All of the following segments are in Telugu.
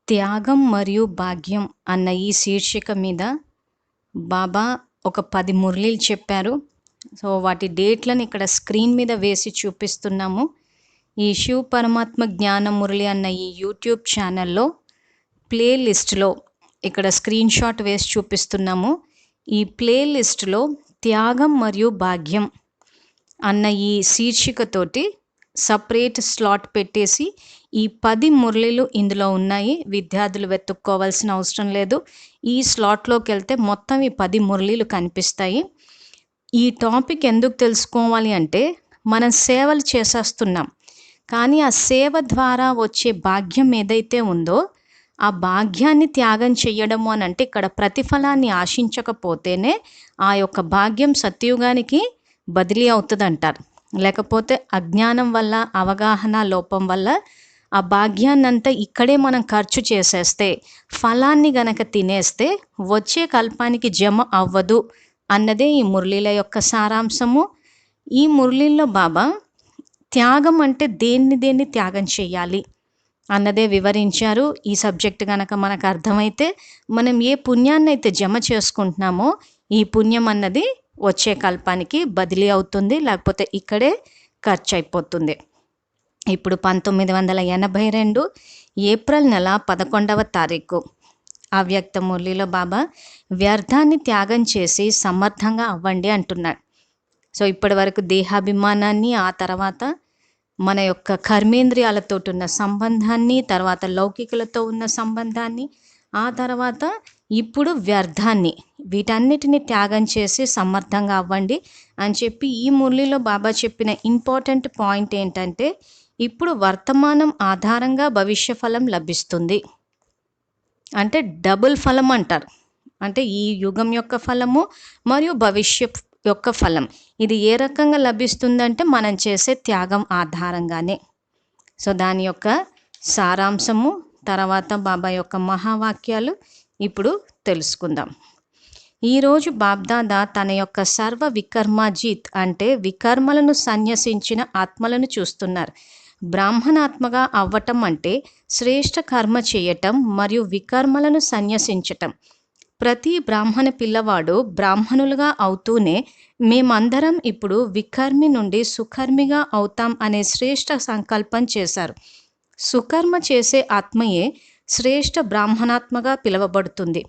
త్యాగం మరియు భాగ్యం అన్న ఈ శీర్షిక మీద బాబా ఒక 10 మురళీలు చెప్పారు. సో వాటి డేట్లను ఇక్కడ స్క్రీన్ మీద వేసి చూపిస్తున్నాము. ఈ శివ్ పరమాత్మ జ్ఞాన మురళి అన్న ఈ యూట్యూబ్ ఛానల్లో ప్లేలిస్ట్లో ఇక్కడ స్క్రీన్ షాట్ వేసి చూపిస్తున్నాము. ఈ ప్లేలిస్ట్లో త్యాగం మరియు భాగ్యం అన్న ఈ శీర్షికతోటి సపరేట్ స్లాట్ పెట్టేసి ఈ 10 మురళీలు ఇందులో ఉన్నాయి. విద్యార్థులు వెతుక్కోవాల్సిన అవసరం లేదు. ఈ స్లాట్లోకి వెళ్తే మొత్తం ఈ 10 మురళీలు కనిపిస్తాయి. ఈ టాపిక్ ఎందుకు తెలుసుకోవాలి అంటే మనం సేవలు చేసేస్తున్నాం, కానీ ఆ సేవ ద్వారా వచ్చే భాగ్యం ఏదైతే ఉందో ఆ భాగ్యాన్ని త్యాగం చేయడము అని అంటే ఇక్కడ ప్రతిఫలాన్ని ఆశించకపోతేనే ఆ యొక్క భాగ్యం సత్యుగానికి బదిలీ అవుతుంది అంటారు. లేకపోతే అజ్ఞానం వల్ల, అవగాహన లోపం వల్ల ఆ భాగ్యాన్నంతా ఇక్కడే మనం ఖర్చు చేసేస్తే, ఫలాన్ని గనక తినేస్తే వచ్చే కల్పానికి జమ అవ్వదు అన్నదే ఈ మురళీల యొక్క సారాంశము. ఈ మురళీల్లో బాబా త్యాగం అంటే దేన్ని త్యాగం చేయాలి అన్నదే వివరించారు. ఈ సబ్జెక్ట్ కనుక మనకు అర్థమైతే మనం ఏ పుణ్యాన్ని అయితే జమ చేసుకుంటున్నామో ఈ పుణ్యం అన్నది వచ్చే కల్పానికి బదిలీ అవుతుంది, లేకపోతే ఇక్కడే ఖర్చు అయిపోతుంది. ఇప్పుడు 1982 ఏప్రిల్ నెల 11వ తారీఖు అవ్యక్త మురళిలో బాబా వ్యర్థాన్ని త్యాగం చేసి సమర్థంగా అవ్వండి అంటున్నాడు. సో ఇప్పటి వరకు దేహాభిమానాన్ని, ఆ తర్వాత మన యొక్క కర్మేంద్రియాలతో ఉన్న సంబంధాన్ని, తర్వాత లౌకికులతో ఉన్న సంబంధాన్ని, ఆ తర్వాత ఇప్పుడు వ్యర్థాన్ని, వీటన్నిటిని త్యాగం చేసి సమర్థంగా అవ్వండి అని చెప్పి ఈ మురళిలో బాబా చెప్పిన ఇంపార్టెంట్ పాయింట్ ఏంటంటే ఇప్పుడు వర్తమానం ఆధారంగా భవిష్య ఫలం లభిస్తుంది. అంటే డబుల్ ఫలం అంటారు. అంటే ఈ యుగం యొక్క ఫలము మరియు భవిష్య యొక్క ఫలం ఇది ఏ రకంగా లభిస్తుందంటే మనం చేసే త్యాగం ఆధారంగానే. సో దాని యొక్క సారాంశము, తర్వాత బాబా యొక్క మహావాక్యాలు ఇప్పుడు తెలుసుకుందాం. ఈరోజు బాబ్దాదా తన యొక్క సర్వ వికర్మాజీత్ అంటే వికర్మలను సన్యసించిన ఆత్మలను చూస్తున్నారు. బ్రాహ్మణాత్మగా అవ్వటం అంటే శ్రేష్ఠ కర్మ చేయటం మరియు వికర్మలను సన్యసించటం. ప్రతి బ్రాహ్మణ పిల్లవాడు బ్రాహ్మణులుగా అవుతూనే మేమందరం ఇప్పుడు వికర్మి నుండి సుకర్మిగా అవుతాం అనే శ్రేష్ఠ సంకల్పం చేశారు. సుకర్మ చేసే ఆత్మయే శ్రేష్ఠ బ్రాహ్మణాత్మగా పిలువబడుతుంది.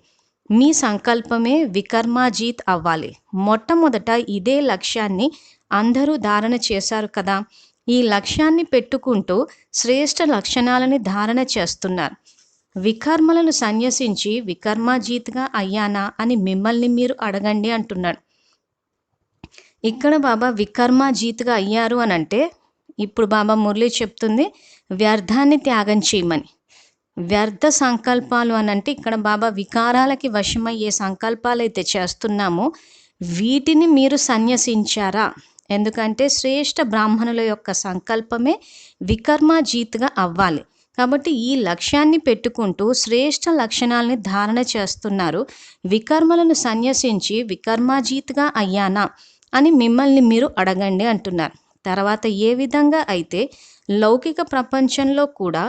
మీ సంకల్పమే వికర్మాజీత్ అవ్వాలి. మొట్టమొదట ఇదే లక్ష్యాన్ని అందరూ ధారణ చేశారు కదా. ఈ లక్ష్యాన్ని పెట్టుకుంటూ శ్రేష్ఠ లక్షణాలని ధారణ చేస్తున్నారు. వికర్మలను సన్యసించి వికర్మాజీత్గా అయ్యానా అని మిమ్మల్ని మీరు అడగండి అంటున్నాడు. ఇక్కడ బాబా వికర్మాజీత్గా అయ్యారు అని అంటే ఇప్పుడు బాబా మురళి చెప్తుంది వ్యర్థాన్ని త్యాగం చేయమని. వ్యర్థ సంకల్పాలు అని అంటే ఇక్కడ బాబా వికారాలకి వశమయ్యే సంకల్పాలు అయితే చేస్తున్నామో వీటిని మీరు సన్యసించారా? ఎందుకంటే శ్రేష్ఠ బ్రాహ్మణుల యొక్క సంకల్పమే వికర్మాజీత్గా అవ్వాలి. కాబట్టి ఈ లక్ష్యాన్ని పెట్టుకుంటూ శ్రేష్ఠ లక్షణాలని ధారణ చేస్తున్నారు. వికర్మలను సన్యసించి వికర్మాజీత్గా అయ్యానా అని మిమ్మల్ని మీరు అడగండి అంటున్నారు. తర్వాత ఏ విధంగా అయితే లౌకిక ప్రపంచంలో కూడా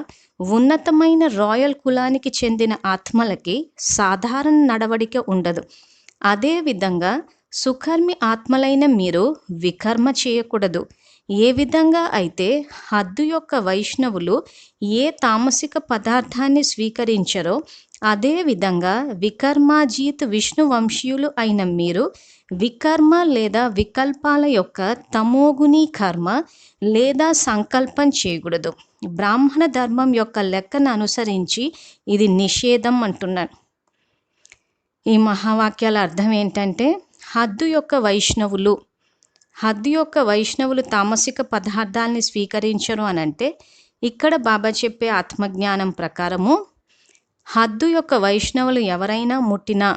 ఉన్నతమైన రాయల్ కులానికి చెందిన ఆత్మలకి సాధారణ నడవడిక ఉండదు, అదేవిధంగా సుకర్మి ఆత్మలైన మీరు వికర్మ చేయకూడదు. ఏ విధంగా అయితే హద్దు యొక్క వైష్ణవులు ఏ తామసిక పదార్థాన్ని స్వీకరించరో అదేవిధంగా వికర్మాజీత్ విష్ణు వంశీయులు అయిన మీరు వికర్మ లేదా వికల్పాల యొక్క తమోగుణీ కర్మ లేదా సంకల్పం చేయకూడదు. బ్రాహ్మణ ధర్మం యొక్క లెక్కను అనుసరించి ఇది నిషేధం అంటున్నాడు. ఈ మహావాక్యాల అర్థం ఏంటంటే హద్దు యొక్క వైష్ణవులు తామసిక పదార్థాలని స్వీకరించరు అని అంటే ఇక్కడ బాబా చెప్పే ఆత్మజ్ఞానం ప్రకారము హద్దు యొక్క వైష్ణవులు ఎవరైనా ముట్టినా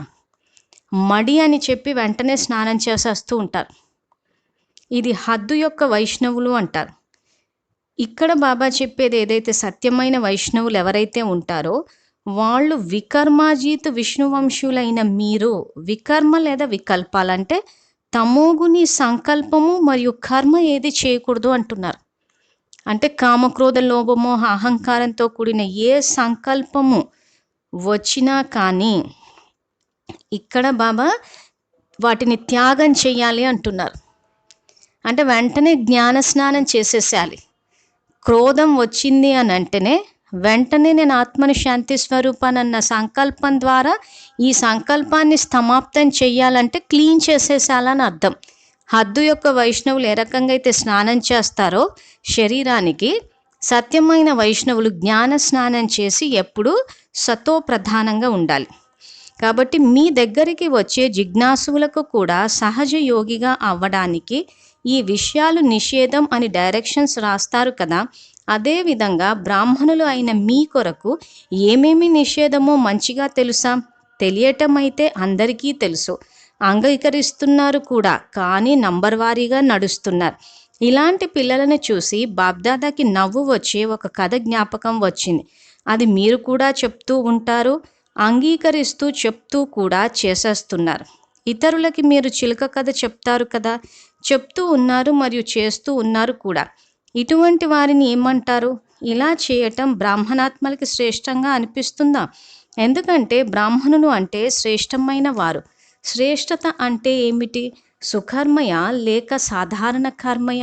మడి అని చెప్పి వెంటనే స్నానం చేసేస్తూ ఉంటారు. ఇది హద్దు యొక్క వైష్ణవులు అంటారు. ఇక్కడ బాబా చెప్పేది ఏదైతే సత్యమైన వైష్ణవులు ఎవరైతే ఉంటారో వాళ్ళు వికర్మాజీత్ విష్ణువంశులైన మీరు వికర్మ లేదా వికల్పాలంటే తమోగుని సంకల్పము మరియు కర్మ ఏది చేయకూడదు అంటున్నారు. అంటే కామక్రోధ లోభమోహ అహంకారంతో కూడిన ఏ సంకల్పము వచ్చినా కానీ ఇక్కడ బాబా వాటిని త్యాగం చేయాలి అంటున్నారు. అంటే వెంటనే జ్ఞాన స్నానం చేసేసేయాలి. క్రోధం వచ్చింది అని అంటేనే వెంటనే నేను ఆత్మని శాంతి స్వరూపానన్న సంకల్పం ద్వారా ఈ సంకల్పాన్ని సమాప్తం చేయాలంటే క్లీన్ చేసేసాలని అర్థం. హద్దు యొక్క వైష్ణవులు ఏ రకంగా అయితే స్నానం చేస్తారో శరీరానికి, సత్యమైన వైష్ణవులు జ్ఞాన స్నానం చేసి ఎప్పుడూ సతో ప్రధానంగా ఉండాలి. కాబట్టి మీ దగ్గరికి వచ్చే జిజ్ఞాసువులకు కూడా సహజ యోగిగా అవ్వడానికి ఈ విషయాలు నిషేధం అని డైరెక్షన్స్ రాస్తారు కదా. అదేవిధంగా బ్రాహ్మణులు అయిన మీ కొరకు ఏమేమి నిషేధమో మంచిగా తెలుసా? తెలియటం అయితే అందరికీ తెలుసు, అంగీకరిస్తున్నారు కూడా, కానీ నంబర్ వారీగా నడుస్తున్నారు. ఇలాంటి పిల్లలను చూసి బాబ్దాదాకి నవ్వు వచ్చే ఒక కథ జ్ఞాపకం వచ్చింది. అది మీరు కూడా చెప్తూ ఉంటారు, అంగీకరిస్తూ చెప్తూ కూడా చేసేస్తున్నారు. ఇతరులకి మీరు చిలుక కథ చెప్తారు కదా, చెప్తూ ఉన్నారు మరియు చేస్తూ ఉన్నారు కూడా. ఇటువంటి వారిని ఏమంటారు? ఇలా చేయటం బ్రాహ్మణాత్మలకి శ్రేష్టంగా అనిపిస్తుందా? ఎందుకంటే బ్రాహ్మణులు అంటే శ్రేష్టమైన వారు. శ్రేష్టత అంటే ఏమిటి? సుకర్మయ లేక సాధారణ కర్మయ?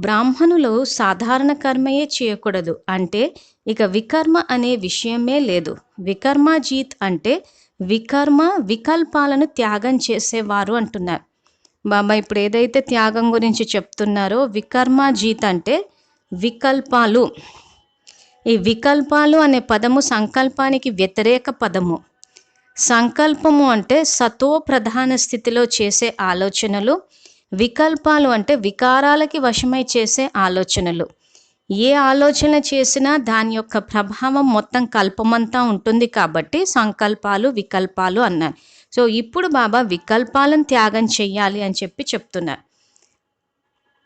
బ్రాహ్మణులు సాధారణ కర్మయే చేయకూడదు అంటే ఇక వికర్మ అనే విషయమే లేదు. వికర్మాజీత్ అంటే వికర్మ వికల్పాలను త్యాగం చేసేవారు అంటున్నారు. బాబా ఇప్పుడు ఏదైతే త్యాగం గురించి చెప్తున్నారో వికర్మాజీత్ అంటే వికల్పాలు. ఈ వికల్పాలు అనే పదము సంకల్పానికి వ్యతిరేక పదము. సంకల్పము అంటే సతో ప్రధాన స్థితిలో చేసే ఆలోచనలు, వికల్పాలు అంటే వికారాలకి వశమై చేసే ఆలోచనలు. ఏ ఆలోచన చేసినా దాని యొక్క ప్రభావం మొత్తం కల్పమంతా ఉంటుంది కాబట్టి సంకల్పాలు వికల్పాలు అన్నారు. సో ఇప్పుడు బాబా వికల్పాలను త్యాగం చెయ్యాలి అని చెప్తున్నారు.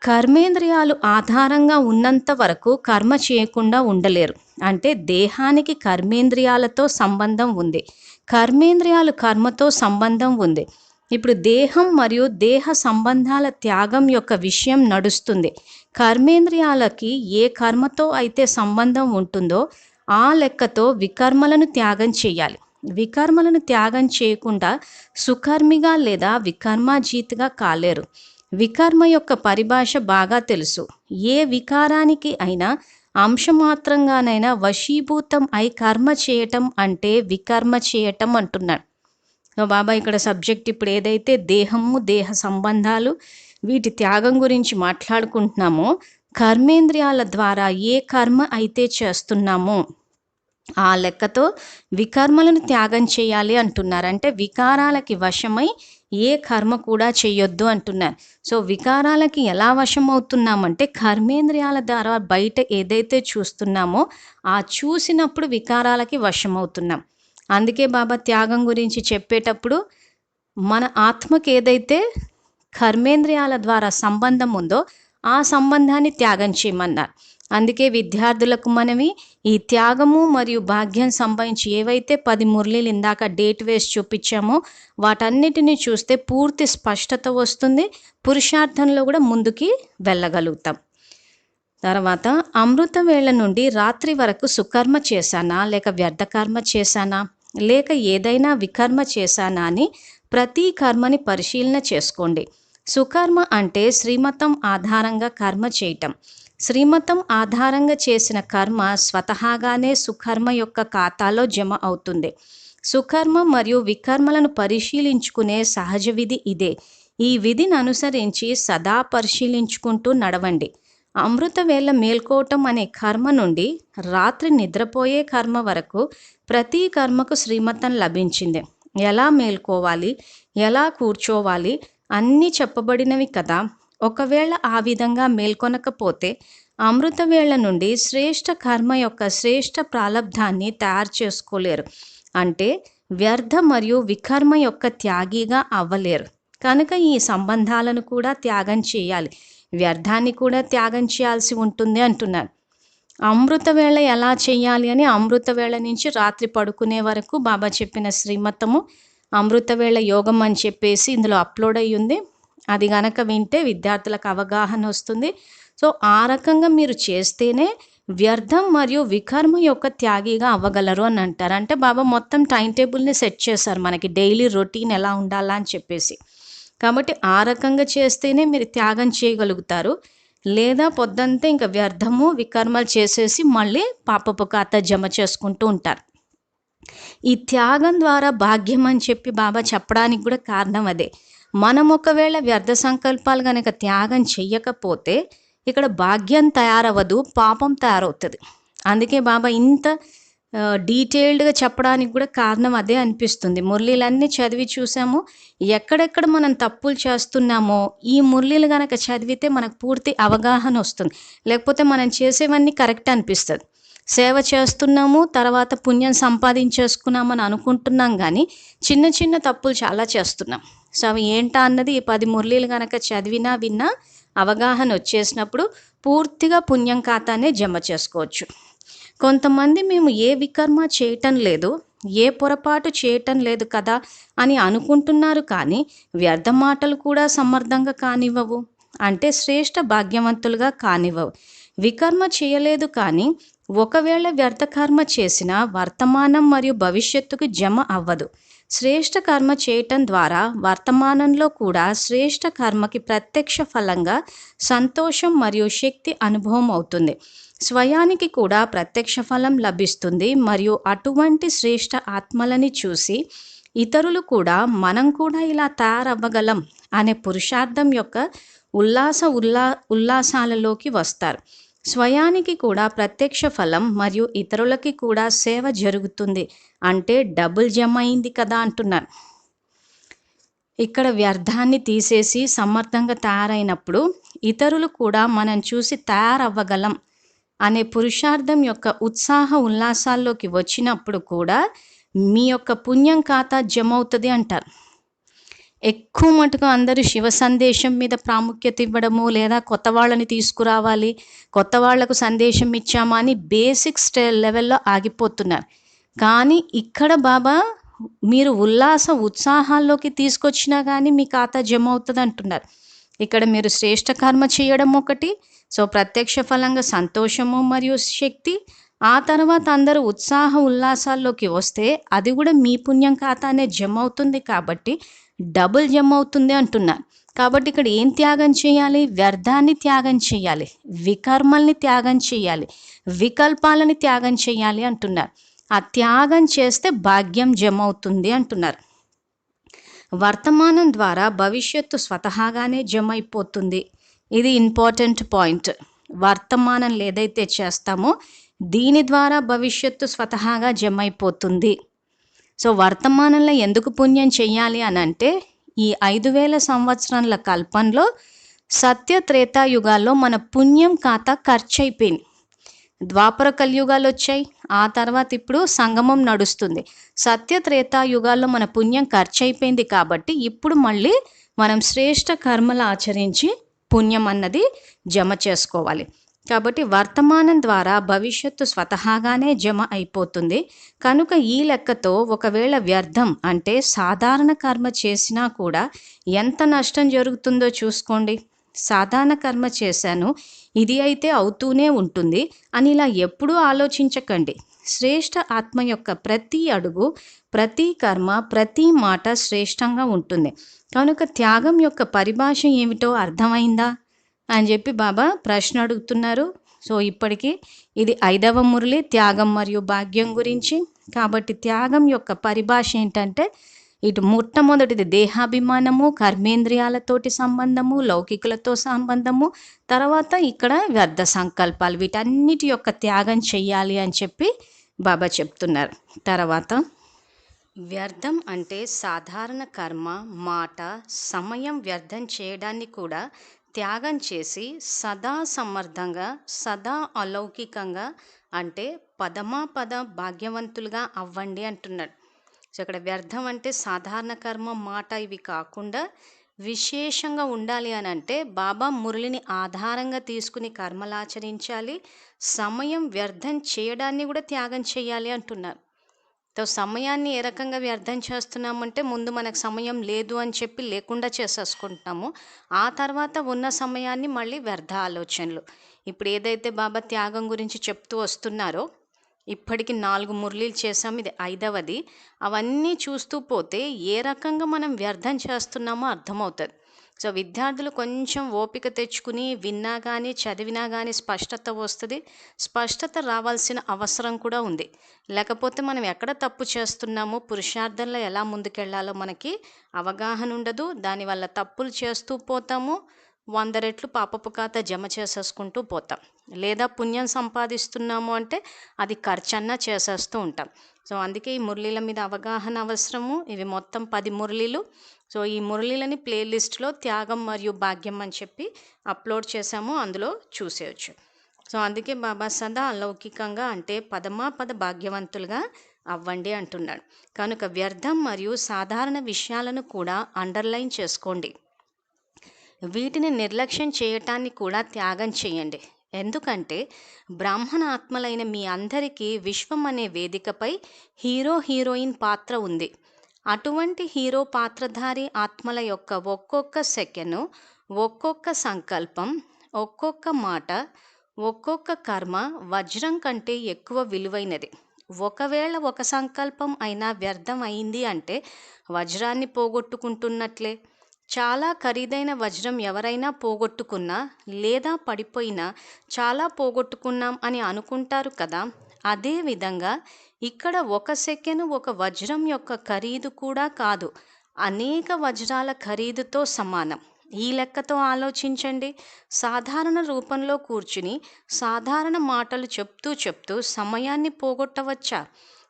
కర్మేంద్రియాలు ఆధారంగా ఉన్నంత వరకు కర్మ చేయకుండా ఉండలేరు. అంటే దేహానికి కర్మేంద్రియాలతో సంబంధం ఉంది, కర్మేంద్రియాలు కర్మతో సంబంధం ఉంది. ఇప్పుడు దేహం మరియు దేహ సంబంధాల త్యాగం యొక్క విషయం నడుస్తుంది. కర్మేంద్రియాలకి ఏ కర్మతో అయితే సంబంధం ఉంటుందో ఆ లెక్కతో వికర్మలను త్యాగం చేయాలి. వికర్మలను త్యాగం చేయకుండా సుకర్మిగా లేదా వికర్మాజీత్గా కాలేరు. వికర్మ యొక్క పరిభాష బాగా తెలుసు. ఏ వికారానికి అయినా అంశమాత్రంగానైనా వశీభూతం అయి కర్మ చేయటం అంటే వికర్మ చేయటం అంటున్నాడు. బాబా ఇక్కడ సబ్జెక్ట్ ఇప్పుడు ఏదైతే దేహము దేహ సంబంధాలు వీటి త్యాగం గురించి మాట్లాడుకుంటున్నామో, కర్మేంద్రియాల ద్వారా ఏ కర్మ అయితే చేస్తున్నామో ఆ లెక్కతో వికర్మలను త్యాగం చేయాలి అంటున్నారు. అంటే వికారాలకి వశమై ఏ కర్మ కూడా చేయొద్దు అంటున్నారు. సో వికారాలకి ఎలా వశం అవుతున్నామంటే కర్మేంద్రియాల ద్వారా బయట ఏదైతే చూస్తున్నామో ఆ చూసినప్పుడు వికారాలకి వశం అవుతున్నాం. అందుకే బాబా త్యాగం గురించి చెప్పేటప్పుడు మన ఆత్మకి ఏదైతే కర్మేంద్రియాల ద్వారా సంబంధం ఉందో ఆ సంబంధాన్ని త్యాగం చేయమన్నారు. అందుకే విద్యార్థులకు మనవి ఈ త్యాగము మరియు భాగ్యం సంబంధించి ఏవైతే 10 మురళీలు ఇందాక డేట్ వేసి చూపించామో వాటన్నిటిని చూస్తే పూర్తి స్పష్టత వస్తుంది, పురుషార్థంలో కూడా ముందుకి వెళ్ళగలుగుతాం. తర్వాత అమృత వేళ నుండి రాత్రి వరకు సుకర్మ చేశానా లేక వ్యర్థకర్మ చేశానా లేక ఏదైనా వికర్మ చేశానా అని ప్రతి కర్మని పరిశీలన చేసుకోండి. సుకర్మ అంటే శ్రీమతం ఆధారంగా కర్మ చేయటం. శ్రీమతం ఆధారంగా చేసిన కర్మ స్వతహాగానే సుకర్మ యొక్క ఖాతాలో జమ అవుతుంది. సుకర్మ మరియు వికర్మలను పరిశీలించుకునే సహజ విధి ఇదే. ఈ విధిని అనుసరించి సదా పరిశీలించుకుంటూ నడవండి. అమృత వేళ మేల్కోవటం అనే కర్మ నుండి రాత్రి నిద్రపోయే కర్మ వరకు ప్రతి కర్మకు శ్రీమతం లభించింది. ఎలా మేల్కోవాలి, ఎలా కూర్చోవాలి అన్నీ చెప్పబడినవి కదా. ఒకవేళ ఆ విధంగా మేల్కొనకపోతే అమృత వేళ నుండి శ్రేష్ఠ కర్మ యొక్క శ్రేష్ఠ ప్రాలబ్ధాన్ని తయారు చేసుకోలేరు. అంటే వ్యర్థ మరియు వికర్మ యొక్క త్యాగిగా అవ్వలేరు. కనుక ఈ సంబంధాలను కూడా త్యాగం చేయాలి, వ్యర్థాన్ని కూడా త్యాగం చేయాల్సి ఉంటుంది అంటున్నారు. అమృత వేళ ఎలా చేయాలి అని అమృత వేళ నుంచి రాత్రి పడుకునే వరకు బాబా చెప్పిన శ్రీమతము అమృత వేళ యోగం అని చెప్పేసి ఇందులో అప్లోడ్ అయ్యి ఉంది. అది గనక వింటే విద్యార్థులకు అవగాహన వస్తుంది. సో ఆ రకంగా మీరు చేస్తేనే వ్యర్థం మరియు వికర్మ యొక్క త్యాగిగా అవ్వగలరు అని అంటారు. అంటే బాబా మొత్తం టైం టేబుల్ని సెట్ చేశారు మనకి, డైలీ రొటీన్ ఎలా ఉండాలా అని చెప్పేసి. కాబట్టి ఆ రకంగా చేస్తేనే మీరు త్యాగం చేయగలుగుతారు. లేదా పొద్దంతా ఇంకా వ్యర్థము వికర్మలు చేసేసి మళ్ళీ పాపపు ఖాతా జమ చేసుకుంటూ ఉంటారు. ఈ త్యాగం ద్వారా భాగ్యం అని చెప్పి బాబా చెప్పడానికి కూడా కారణం అదే. మనం ఒకవేళ వ్యర్థ సంకల్పాలు కనుక త్యాగం చెయ్యకపోతే ఇక్కడ భాగ్యం తయారవ్వదు, పాపం తయారవుతుంది. అందుకే బాబా ఇంత డీటెయిల్డ్గా చెప్పడానికి కూడా కారణం అదే అనిపిస్తుంది. మురళీలన్నీ చదివి చూసాము, ఎక్కడెక్కడ మనం తప్పులు చేస్తున్నామో ఈ మురళీలు కనుక చదివితే మనకు పూర్తి అవగాహన వస్తుంది. లేకపోతే మనం చేసేవన్నీ కరెక్ట్ అనిపిస్తుంది. సేవ చేస్తున్నాము, తర్వాత పుణ్యం సంపాదించేసుకున్నామని అనుకుంటున్నాం, కానీ చిన్న చిన్న తప్పులు చాలా చేస్తున్నాం. సో అవి ఏంటా అన్నది ఈ 10 మురళీలు కనుక చదివినా విన్నా అవగాహన వచ్చేసినప్పుడు పూర్తిగా పుణ్యం ఖాతానే జమ చేసుకోవచ్చు. కొంతమంది మేము ఏ వికర్మ చేయటం లేదు, ఏ పొరపాటు చేయటం లేదు కదా అని అనుకుంటున్నారు, కానీ వ్యర్థ మాటలు కూడా సమర్థంగా కానివ్వవు, అంటే శ్రేష్ఠ భాగ్యవంతులుగా కానివ్వవు. వికర్మ చేయలేదు, కానీ ఒకవేళ వ్యర్థ కర్మ చేసినా వర్తమానం మరియు భవిష్యత్తుకు జమ అవ్వదు. శ్రేష్ఠ కర్మ చేయటం ద్వారా వర్తమానంలో కూడా శ్రేష్ఠ కర్మకి ప్రత్యక్ష ఫలంగా సంతోషం మరియు శక్తి అనుభవం అవుతుంది. స్వయానికి కూడా ప్రత్యక్ష ఫలం లభిస్తుంది మరియు అటువంటి శ్రేష్ఠ ఆత్మలని చూసి ఇతరులు కూడా మనం కూడా ఇలా తయారవ్వగలం అనే పురుషార్థం యొక్క ఉల్లాసాలలోకి వస్తారు. స్వయానికి కూడా ప్రత్యక్ష ఫలం మరియు ఇతరులకి కూడా సేవ జరుగుతుంది, అంటే డబుల్ జమ అయింది కదా అంటున్నారు. ఇక్కడ వ్యర్థాన్ని తీసేసి సమర్థంగా తయారైనప్పుడు ఇతరులు కూడా మనం చూసి తయారవ్వగలం అనే పురుషార్థం యొక్క ఉత్సాహ ఉల్లాసాల్లోకి వచ్చినప్పుడు కూడా మీ యొక్క పుణ్యం ఖాతా జమ అవుతుంది అంటారు. ఎక్కువ మటుకు అందరూ శివ సందేశం మీద ప్రాముఖ్యత ఇవ్వడము, లేదా కొత్త వాళ్ళని తీసుకురావాలి, కొత్త వాళ్లకు సందేశం ఇచ్చామా అని బేసిక్ లెవెల్లో ఆగిపోతున్నారు. కానీ ఇక్కడ బాబా మీరు ఉత్సాహాల్లోకి తీసుకొచ్చినా కానీ మీ ఖాతా జమ అవుతుంది అంటున్నారు. ఇక్కడ మీరు శ్రేష్ఠ కర్మ చేయడం ఒకటి, సో ప్రత్యక్ష ఫలంగా సంతోషము మరియు శక్తి, ఆ తర్వాత అందరూ ఉత్సాహ ఉల్లాసాల్లోకి వస్తే అది కూడా మీ పుణ్యం ఖాతానే జమ అవుతుంది, కాబట్టి డబుల్ జమ అవుతుంది అంటున్నారు. కాబట్టి ఇక్కడ ఏం త్యాగం చేయాలి? వ్యర్థాన్ని త్యాగం చేయాలి, వికర్మల్ని త్యాగం చేయాలి, వికల్పాలని త్యాగం చేయాలి అంటున్నారు. ఆ త్యాగం చేస్తే భాగ్యం జమ అవుతుంది అంటున్నారు. వర్తమానం ద్వారా భవిష్యత్తు స్వతహాగానే జమ అయిపోతుంది. ఇది ఇంపార్టెంట్ పాయింట్. వర్తమానం ఏదైతే చేస్తామో దీని ద్వారా భవిష్యత్తు స్వతహాగా జమ అయిపోతుంది. సో వర్తమానంలో ఎందుకు పుణ్యం చెయ్యాలి అని అంటే, ఈ 5000 సంవత్సరాల కల్పంలో సత్య త్రేతాయుగాల్లో మన పుణ్యం ఖాతా ఖర్చు అయిపోయింది. ద్వాపర కలియుగాలు వచ్చాయి, ఆ తర్వాత ఇప్పుడు సంగమం నడుస్తుంది. సత్య త్రేతాయుగాల్లో మన పుణ్యం ఖర్చు అయిపోయింది, కాబట్టి ఇప్పుడు మళ్ళీ మనం శ్రేష్ఠ కర్మలు ఆచరించి పుణ్యం అన్నది జమ చేసుకోవాలి. కాబట్టి వర్తమానం ద్వారా భవిష్యత్తు స్వతహాగానే జమ అయిపోతుంది. కనుక ఈ లెక్కతో ఒకవేళ వ్యర్థం అంటే సాధారణ కర్మ చేసినా కూడా ఎంత నష్టం జరుగుతుందో చూసుకోండి. సాధారణ కర్మ చేశాను, ఇది అయితే అవుతూనే ఉంటుంది అని ఇలా ఎప్పుడూ ఆలోచించకండి. శ్రేష్ఠ ఆత్మ యొక్క ప్రతి అడుగు, ప్రతి కర్మ, ప్రతి మాట శ్రేష్టంగా ఉంటుంది. కనుక త్యాగం యొక్క పరిభాష ఏమిటో అర్థమైందా అని చెప్పి బాబా ప్రశ్న అడుగుతున్నారు. సో ఇప్పటికీ ఇది 5వ మురళి, త్యాగం మరియు భాగ్యం గురించి. కాబట్టి త్యాగం యొక్క పరిభాష ఏంటంటే, ఇటు మొట్టమొదటిది దేహాభిమానము, కర్మేంద్రియాలతోటి సంబంధము, లౌకికులతో సంబంధము, తర్వాత ఇక్కడ వ్యర్థ సంకల్పాలు, వీటన్నిటి యొక్క త్యాగం చెయ్యాలి అని చెప్పి బాబా చెప్తున్నారు. తర్వాత వ్యర్థం అంటే సాధారణ కర్మ, మాట, సమయం వ్యర్థం చేయడాన్ని కూడా త్యాగం చేసి సదా సమర్థంగా, సదా అలౌకికంగా, అంటే పదమాపద భాగ్యవంతులుగా అవ్వండి అంటున్నాడు. సో ఇక్కడ వ్యర్థం అంటే సాధారణ కర్మ, మాట ఇవి కాకుండా విశేషంగా ఉండాలి అని అంటే బాబా మురళిని ఆధారంగా తీసుకుని కర్మలాచరించాలి, సమయం వ్యర్థం చేయడాన్ని కూడా త్యాగం చేయాలి అంటున్నారు. సో, సమయాన్ని ఏ రకంగా వ్యర్థం చేస్తున్నామంటే, ముందు మనకు సమయం లేదు అని చెప్పి లేకుండా చేసేసుకుంటున్నాము. ఆ తర్వాత ఉన్న సమయాన్ని మళ్ళీ వ్యర్థ ఆలోచనలు. ఇప్పుడు ఏదైతే బాబా త్యాగం గురించి చెప్తూ వస్తున్నారో, ఇప్పటికి 4 మురళీలు చేశాం. ఇది 5వది. అవన్నీ చూస్తూ పోతే ఏ రకంగా మనం వ్యర్థం చేస్తున్నామో అర్థమవుతది. సో, విద్యార్థులు కొంచెం ఓపిక తెచ్చుకుని విన్నా గానీ, చదివినా గానీ స్పష్టత వస్తది. స్పష్టత రావాల్సిన అవసరం కూడా ఉంది. లేకపోతే మనం ఎక్కడ తప్పు చేస్తున్నామో, పురుషార్థంలో ఎలా ముందుకెళ్ళాలో మనకి అవగాహన ఉండదు. దానివల్ల తప్పులు చేస్తూ పోతాము. 100 రెట్లు పాపపు ఖాతా జమ చేసేసుకుంటూ పోతాం. లేదా పుణ్యం సంపాదిస్తున్నాము అంటే అది ఖర్చన్నా చేసేస్తూ ఉంటాం. సో, అందుకే ఈ మురళీల మీద అవగాహన అవసరము. ఇవి మొత్తం 10 మురళీలు. సో, ఈ మురళీలని ప్లేలిస్ట్‌లో త్యాగం మరియు భాగ్యం అని చెప్పి అప్‌లోడ్ చేశాము. అందులో చూసేయొచ్చు. సో, అందుకే బాబా సదా అలౌకికంగా అంటే పదమాపద భాగ్యవంతులుగా అవ్వండి అంటున్నాడు. కనుక వ్యర్థం మరియు సాధారణ విషయాలను కూడా అండర్‌లైన్ చేసుకోండి. వీటిని నిర్లక్ష్యం చేయటాన్ని కూడా త్యాగం చేయండి. ఎందుకంటే బ్రాహ్మణ ఆత్మలైన మీ అందరికీ విశ్వం అనే వేదికపై హీరో హీరోయిన్ పాత్ర ఉంది. అటువంటి హీరో పాత్రధారి ఆత్మల యొక్క ఒక్కొక్క సెకను, ఒక్కొక్క సంకల్పం, ఒక్కొక్క మాట, ఒక్కొక్క కర్మ వజ్రం కంటే ఎక్కువ విలువైనది. ఒకవేళ ఒక సంకల్పం అయినా వ్యర్థం అయింది అంటే వజ్రాన్ని పోగొట్టుకుంటున్నట్లే. చాలా ఖరీదైన వజ్రం ఎవరైనా పోగొట్టుకున్నా లేదా పడిపోయినా చాలా పోగొట్టుకున్నాం అని అనుకుంటారు కదా. అదేవిధంగా ఇక్కడ ఒక సెకను ఒక వజ్రం యొక్క ఖరీదు కూడా కాదు, అనేక వజ్రాల ఖరీదుతో సమానం. ఈ లెక్కతో ఆలోచించండి. సాధారణ రూపంలో కూర్చుని సాధారణ మాటలు చెప్తూ సమయాన్ని పోగొట్టవచ్చా?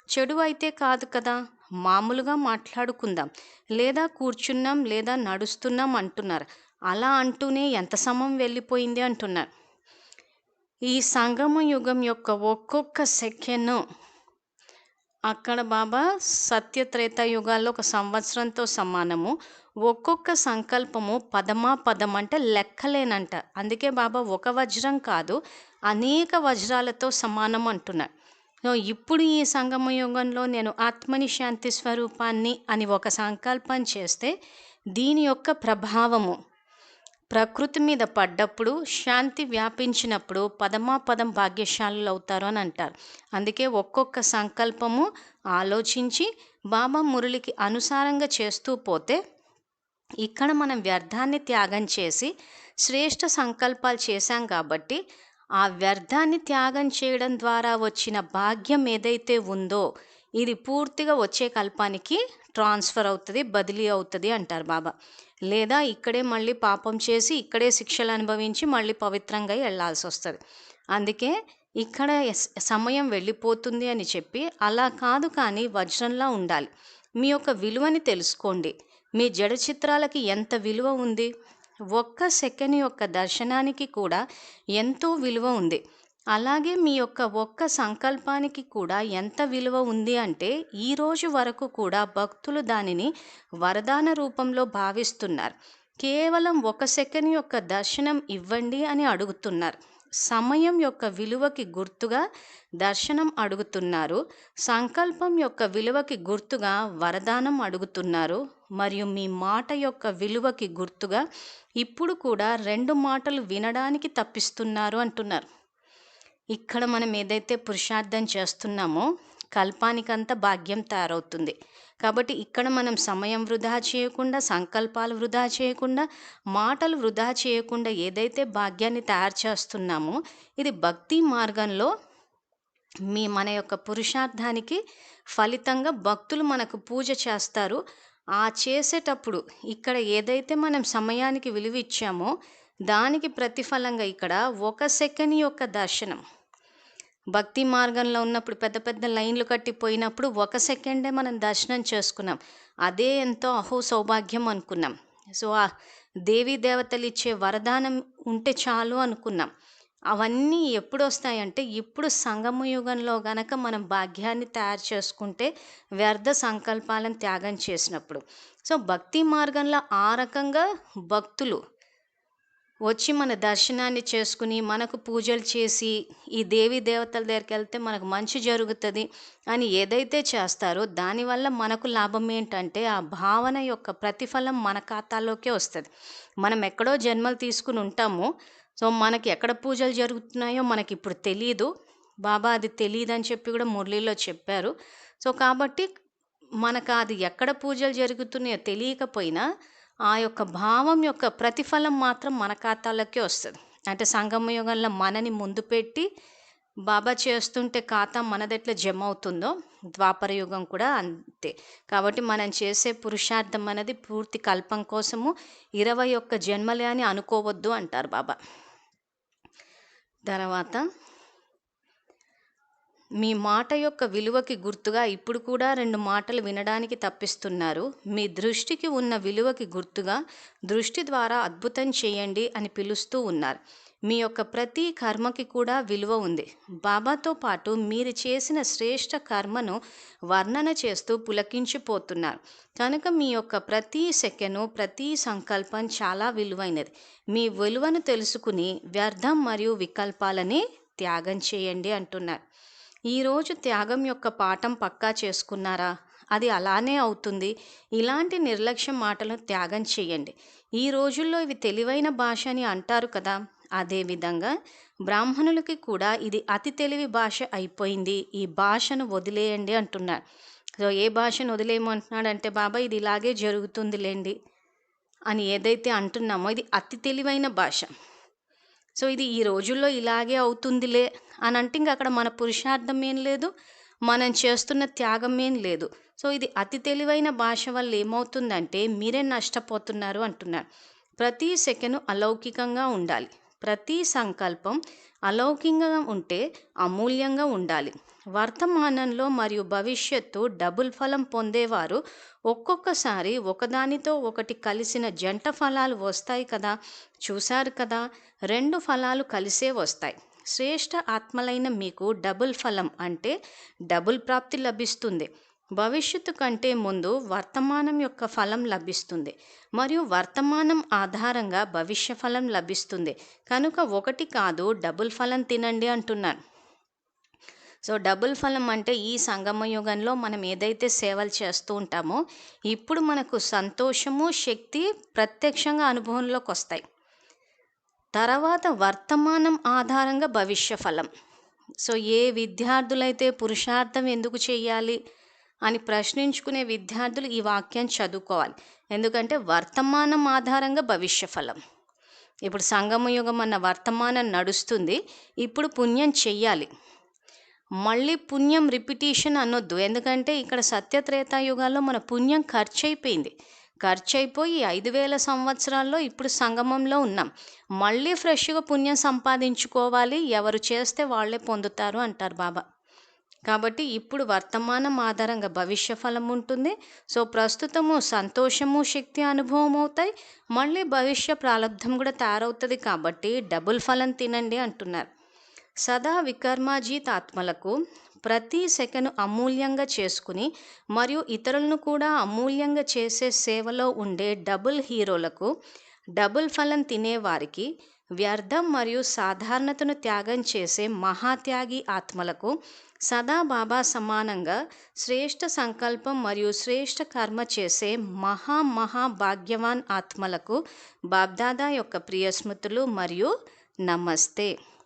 చెడు అయితే కాదు కదా. మామూలుగా మాట్లాడుకుందాం, లేదా కూర్చున్నాం, లేదా నడుస్తున్నాం అంటున్నారు. అలా అంటూనే ఎంత సమయం వెళ్ళిపోయింది అంటున్నారు. ఈ సంగమ యుగం యొక్క ఒక్కొక్క సెకను అక్కడ బాబా సత్యత్రేత యుగాల్లో ఒక సంవత్సరంతో సమానము. ఒక్కొక్క సంకల్పము పదం అంటే లెక్కలేనంట. అందుకే బాబా ఒక వజ్రం కాదు, అనేక వజ్రాలతో సమానం అంటున్నారు. సో, ఇప్పుడు ఈ సంగమ యుగంలో నేను ఆత్మని శాంతి స్వరూపాన్ని అని ఒక సంకల్పం చేస్తే దీని యొక్క ప్రభావము ప్రకృతి మీద పడ్డప్పుడు, శాంతి వ్యాపించినప్పుడు పదం భాగ్యశాలులు అవుతారు అని అంటారు. అందుకే ఒక్కొక్క సంకల్పము ఆలోచించి బాబా మురళికి అనుసారంగా చేస్తూ పోతే ఇక్కడ మనం వ్యర్థాన్ని త్యాగం చేసి శ్రేష్ఠ సంకల్పాలు చేశాం కాబట్టి ఆ వ్యర్థాన్ని త్యాగం చేయడం ద్వారా వచ్చిన భాగ్యం ఏదైతే ఉందో ఇది పూర్తిగా వచ్చే కల్పానికి ట్రాన్స్ఫర్ అవుతుంది, బదిలీ అవుతుంది అంటారు బాబా. లేదా ఇక్కడే మళ్ళీ పాపం చేసి ఇక్కడే శిక్షలు అనుభవించి మళ్ళీ పవిత్రంగా వెళ్ళాల్సి వస్తుంది. అందుకే ఇక్కడ సమయం వెళ్ళిపోతుంది అని చెప్పి అలా కాదు, కానీ వజ్రంలా ఉండాలి. మీ యొక్క విలువని తెలుసుకోండి. మీ జడ చిత్రాలకి ఎంత విలువ ఉంది? ఒక్క సెకండ్ యొక్క దర్శనానికి కూడా ఎంతో విలువ ఉంది. అలాగే మీ యొక్క ఒక్క సంకల్పానికి కూడా ఎంత విలువ ఉంది అంటే ఈ రోజు వరకు కూడా భక్తులు దానిని వరదాన రూపంలో భావిస్తున్నారు. కేవలం ఒక సెకండ్ యొక్క దర్శనం ఇవ్వండి అని అడుగుతున్నారు. సమయం యొక్క విలువకి గుర్తుగా దర్శనం అడుగుతున్నారు. సంకల్పం యొక్క విలువకి గుర్తుగా వరదానం అడుగుతున్నారు. మరియు మీ మాట యొక్క విలువకి గుర్తుగా ఇప్పుడు కూడా 2 మాటలు వినడానికి తప్పిస్తున్నారు అంటున్నారు. ఇక్కడ మనం ఏదైతే పురుషార్థం చేస్తున్నామో కల్పానికంతా భాగ్యం తయారవుతుంది. కాబట్టి ఇక్కడ మనం సమయం వృధా చేయకుండా, సంకల్పాలు వృధా చేయకుండా, మాటలు వృధా చేయకుండా ఏదైతే భాగ్యాన్ని తయారు చేస్తున్నామో ఇది భక్తి మార్గంలో మన యొక్క పురుషార్థానికి ఫలితంగా భక్తులు మనకు పూజ చేస్తారు. ఆ చేసేటప్పుడు ఇక్కడ ఏదైతే మనం సమయానికి విలువ ఇచ్చామో దానికి ప్రతిఫలంగా ఇక్కడ ఒక సెకండ్ యొక్క దర్శనం. భక్తి మార్గంలో ఉన్నప్పుడు పెద్ద పెద్ద లైన్లు కట్టిపోయినప్పుడు ఒక సెకండే మనం దర్శనం చేసుకున్నాం. అదే ఎంతో అహో సౌభాగ్యం అనుకున్నాం. సో, ఆ దేవీ దేవతలు ఇచ్చే వరదానం ఉంటే చాలు అనుకున్నాం. అవన్నీ ఎప్పుడు వస్తాయంటే ఇప్పుడు సంగమ యుగంలో గనక మనం భాగ్యాన్ని తయారు చేసుకుంటే, వ్యర్థ సంకల్పాలను త్యాగం చేసినప్పుడు. సో, భక్తి మార్గంలో ఆ రకంగా భక్తులు వచ్చి మన దర్శనాన్ని చేసుకుని, మనకు పూజలు చేసి, ఈ దేవీ దేవతల దగ్గరికెళ్తే మనకు మంచి జరుగుతది అని ఏదైతే చేస్తారో, దానివల్ల మనకు లాభం ఏంటంటే, ఆ భావన యొక్క ప్రతిఫలం మన ఖాతాలోకే వస్తది. మనం ఎక్కడో జన్మలు తీసుకొని ఉంటాము. సో, మనకి ఎక్కడ పూజలు జరుగుతున్నాయో మనకిప్పుడు తెలీదు. బాబా అది తెలీదని చెప్పి కూడా మురళీలో చెప్పారు. సో, కాబట్టి మనకు అది ఎక్కడ పూజలు జరుగుతున్నాయో తెలియకపోయినా, ఆ యొక్క భావం యొక్క ప్రతిఫలం మాత్రం మన ఖాతాలోకే వస్తది. అంటే సంగమ యుగంలో మనని ముందు పెట్టి బాబా చేస్తుంటే ఖాతా మనదెట్లా జమ అవుతుందో, ద్వాపర యుగం కూడా అంతే. కాబట్టి మనం చేసే పురుషార్థం అనేది పూర్తి కల్పం కోసము 21 జన్మలే అని అనుకోవద్దు అంటారు బాబా. తర్వాత మీ మాట యొక్క విలువకి గుర్తుగా ఇప్పుడు కూడా 2 మాటలు వినడానికి తప్పిస్తున్నారు. మీ దృష్టికి ఉన్న విలువకి గుర్తుగా దృష్టి ద్వారా అద్భుతం చేయండి అని పిలుస్తూ ఉన్నారు. మీ యొక్క ప్రతి కర్మకి కూడా విలువ ఉంది. బాబాతో పాటు మీరు చేసిన శ్రేష్ఠ కర్మను వర్ణన చేస్తూ పులకించిపోతున్నారు. కనుక మీ యొక్క ప్రతి సెకను, ప్రతి సంకల్పం చాలా విలువైనది. మీ విలువను తెలుసుకుని వ్యర్థం మరియు వికల్పాలని త్యాగం చేయండి అంటున్నారు. ఈరోజు త్యాగం యొక్క పాఠం పక్కా చేసుకున్నారా? అది అలానే అవుతుంది. ఇలాంటి నిర్లక్ష్య మాటలను త్యాగం చేయండి. ఈ రోజుల్లో ఇవి తెలివైన భాష అని అంటారు కదా, అదేవిధంగా బ్రాహ్మణులకి కూడా ఇది అతి తెలివి భాష అయిపోయింది. ఈ భాషను వదిలేయండి అంటున్నారు. సో ఏ భాషను వదిలేయమంటున్నాడంటే, బాబా ఇది ఇలాగే జరుగుతుందిలేండి అని ఏదైతే అంటున్నామో ఇది అతి తెలివైన భాష. సో ఇది ఈ రోజుల్లో ఇలాగే అవుతుందిలే అని అంటే ఇంక అక్కడ మన పురుషార్థం ఏం లేదు, మనం చేస్తున్న త్యాగం ఏం లేదు. సో ఇది అతి తెలివైన భాష వల్ల ఏమవుతుందంటే మీరే నష్టపోతున్నారు అంటున్నారు. ప్రతి సెకను అలౌకికంగా ఉండాలి. ప్రతి సంకల్పం అలౌకికంగా ఉంటే అమూల్యంగా ఉండాలి. వర్తమానంలో మరియు భవిష్యత్తు డబుల్ ఫలం పొందేవారు ఒక్కొక్కసారి ఒకదానితో ఒకటి కలిసిన జంట ఫలాలు వస్తాయి కదా, చూశారు కదా, 2 ఫలాలు కలిసే వస్తాయి. శ్రేష్ఠ ఆత్మలైన మీకు డబుల్ ఫలం అంటే డబుల్ ప్రాప్తి లభిస్తుంది. భవిష్యత్తు కంటే ముందు వర్తమానం యొక్క ఫలం లభిస్తుంది మరియు వర్తమానం ఆధారంగా భవిష్య ఫలం లభిస్తుంది. కనుక ఒకటి కాదు, డబుల్ ఫలం తినండి అంటున్నాను. సో డబుల్ ఫలం అంటే ఈ సంగమ యుగంలో మనం ఏదైతే సేవలు చేస్తూ ఉంటామో ఇప్పుడు మనకు సంతోషము, శక్తి ప్రత్యక్షంగా అనుభవంలోకి వస్తాయి. తర్వాత వర్తమానం ఆధారంగా భవిష్య ఫలం. సో ఏ విద్యార్థులైతే పురుషార్థం ఎందుకు చేయాలి అని ప్రశ్నించుకునే విద్యార్థులు ఈ వాక్యం చదువుకోవాలి. ఎందుకంటే వర్తమానం ఆధారంగా భవిష్య ఫలం. ఇప్పుడు సంగమ యుగం అన్న వర్తమానం నడుస్తుంది. ఇప్పుడు పుణ్యం చెయ్యాలి. మళ్ళీ పుణ్యం రిపిటీషన్ అనొద్దు. ఎందుకంటే ఇక్కడ సత్యత్రేతాయుగాల్లో మన పుణ్యం ఖర్చు అయిపోయింది. ఖర్చు అయిపోయి 5000 సంవత్సరాల్లో ఇప్పుడు సంగమంలో ఉన్నాం. మళ్ళీ ఫ్రెష్గా పుణ్యం సంపాదించుకోవాలి. ఎవరు చేస్తే వాళ్ళే పొందుతారు అంటారు బాబా. కాబట్టి ఇప్పుడు వర్తమానం ఆధారంగా భవిష్య ఫలం ఉంటుంది. సో ప్రస్తుతము సంతోషము, శక్తి అనుభవం అవుతాయి. మళ్ళీ భవిష్య ప్రారంధం కూడా తయారవుతుంది. కాబట్టి డబుల్ ఫలం తినండి అంటున్నారు. సదా వికర్మాజీత ఆత్మలకు ప్రతి సెకను అమూల్యంగా చేసుకుని మరియు ఇతరులను కూడా అమూల్యంగా చేసే సేవలో ఉండే డబుల్ హీరోలకు, డబుల్ ఫలం తినేవారికి, వ్యర్థం మరియు సాధారణతను త్యాగం చేసే మహాత్యాగి ఆత్మలకు, సదా బాబా సమానంగా శ్రేష్ఠ సంకల్పం మరియు శ్రేష్ఠ కర్మ చేసే మహాభాగ్యవాన్ ఆత్మలకు బాబ్దాదా యొక్క ప్రియ స్మృతులు మరియు నమస్తే.